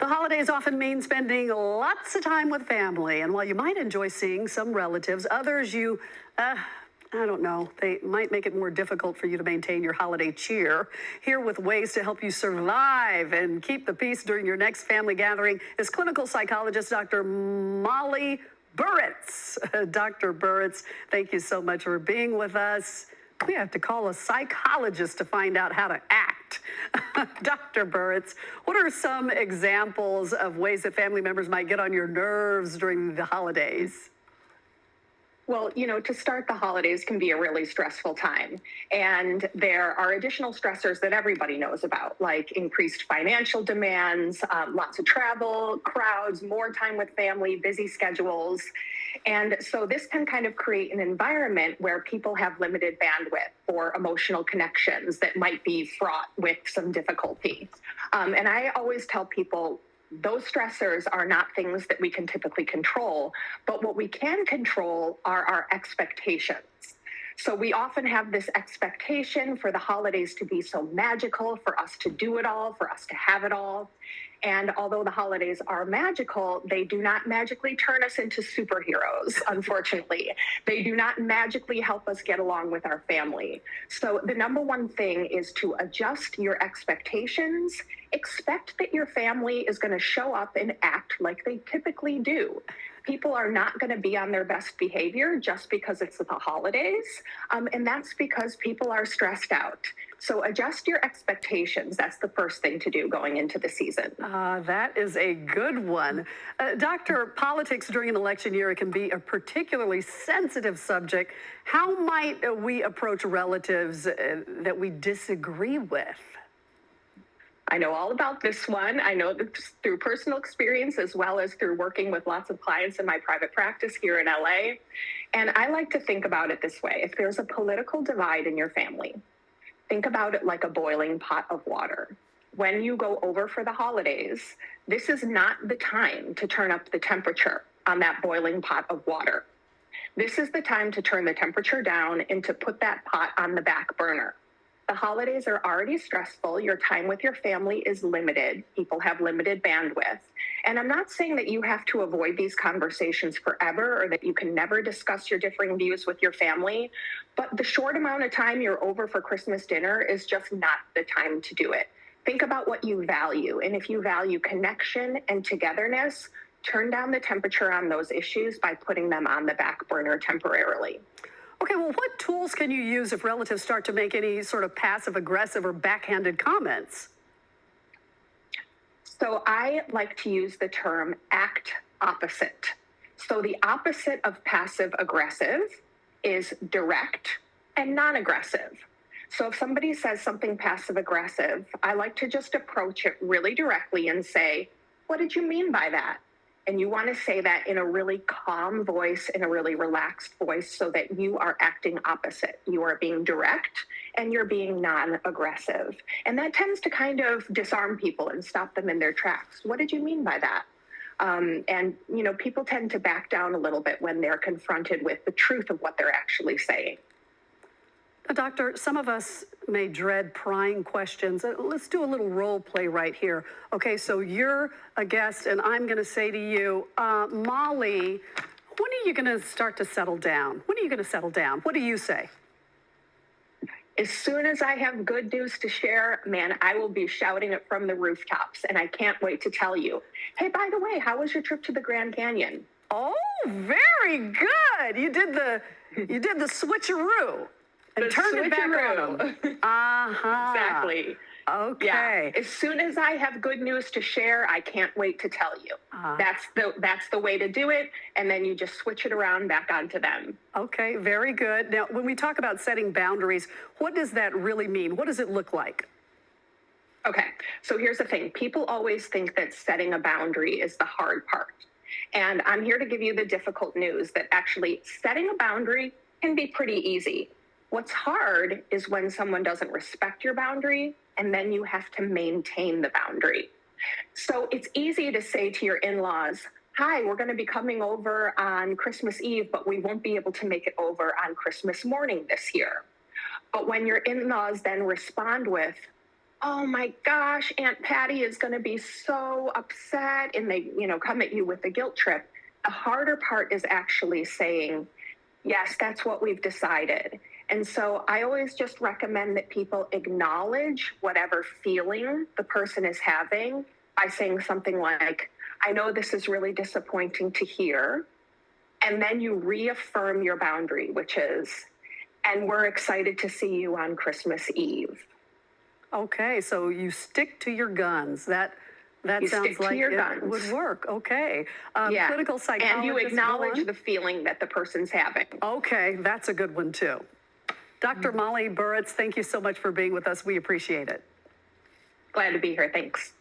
holidays often mean spending lots of time with family, and while you might enjoy seeing some relatives, others I don't know, they might make it more difficult for you to maintain your holiday cheer. Here with ways to help you survive and keep the peace during your next family gathering is clinical psychologist Dr. Molly Burrets. Dr. Burrets, thank you so much for being with us. We have to call a psychologist to find out how to act. Dr. Burrets, what are some examples of ways that family members might get on your nerves during the holidays? Well, to start, the holidays can be a really stressful time. And there are additional stressors that everybody knows about, like increased financial demands, lots of travel, crowds, more time with family, busy schedules. And so this can kind of create an environment where people have limited bandwidth for emotional connections that might be fraught with some difficulty. And I always tell people, those stressors are not things that we can typically control, but what we can control are our expectations. So we often have this expectation for the holidays to be so magical, for us to do it all, for us to have it all. And although the holidays are magical, they do not magically turn us into superheroes, unfortunately. They do not magically help us get along with our family. So the number one thing is to adjust your expectations. Expect that your family is going to show up and act like they typically do. People are not going to be on their best behavior just because it's the holidays, and that's because people are stressed out. So adjust your expectations. That's the first thing to do going into the season. That is a good one. Doctor, politics during an election year can be a particularly sensitive subject. How might we approach relatives that we disagree with? I know all about this one. I know this through personal experience as well as through working with lots of clients in my private practice here in LA. And I like to think about it this way. If there's a political divide in your family, think about it like a boiling pot of water. When you go over for the holidays, this is not the time to turn up the temperature on that boiling pot of water. This is the time to turn the temperature down and to put that pot on the back burner. The holidays are already stressful. Your time with your family is limited. People have limited bandwidth. And I'm not saying that you have to avoid these conversations forever or that you can never discuss your differing views with your family. But the short amount of time you're over for Christmas dinner is just not the time to do it. Think about what you value. And if you value connection and togetherness, turn down the temperature on those issues by putting them on the back burner temporarily. Okay, well, what tools can you use if relatives start to make any sort of passive-aggressive or backhanded comments? So I like to use the term act opposite. So the opposite of passive-aggressive is direct and non-aggressive. So if somebody says something passive-aggressive, I like to just approach it really directly and say, what did you mean by that? And you want to say that in a really calm voice, in a really relaxed voice, so that you are acting opposite. You are being direct and you're being non-aggressive. And that tends to kind of disarm people and stop them in their tracks. What did you mean by that? And people tend to back down a little bit when they're confronted with the truth of what they're actually saying. Doctor, some of us may dread prying questions. Let's do a little role play right here. Okay, so you're a guest, and I'm going to say to you, Molly, when are you going to start to settle down? When are you going to settle down? What do you say? As soon as I have good news to share, man, I will be shouting it from the rooftops, and I can't wait to tell you. Hey, by the way, how was your trip to the Grand Canyon? Oh, very good. You did the switcheroo. And turn it back on them. Exactly. Okay. Yeah. As soon as I have good news to share, I can't wait to tell you. That's the way to do it. And then you just switch it around back onto them. Okay, very good. Now, when we talk about setting boundaries, what does that really mean? What does it look like? Okay, so here's the thing. People always think that setting a boundary is the hard part. And I'm here to give you the difficult news that actually setting a boundary can be pretty easy. What's hard is when someone doesn't respect your boundary and then you have to maintain the boundary. So it's easy to say to your in-laws, hi, we're going to be coming over on Christmas Eve, but we won't be able to make it over on Christmas morning this year. But when your in-laws then respond with, oh my gosh, Aunt Patty is going to be so upset, and they, come at you with the guilt trip. The harder part is actually saying, yes, that's what we've decided. And so I always just recommend that people acknowledge whatever feeling the person is having by saying something like, I know this is really disappointing to hear. And then you reaffirm your boundary, which is, and we're excited to see you on Christmas Eve. Okay, so you stick to your guns. That You sounds stick to like your it guns. would work. Okay. Yeah. Clinical psychologist. And you go acknowledge on. the feeling that the person's having. Okay, that's a good one too. Dr. Molly Burrets, thank you so much for being with us. We appreciate it. Glad to be here. Thanks.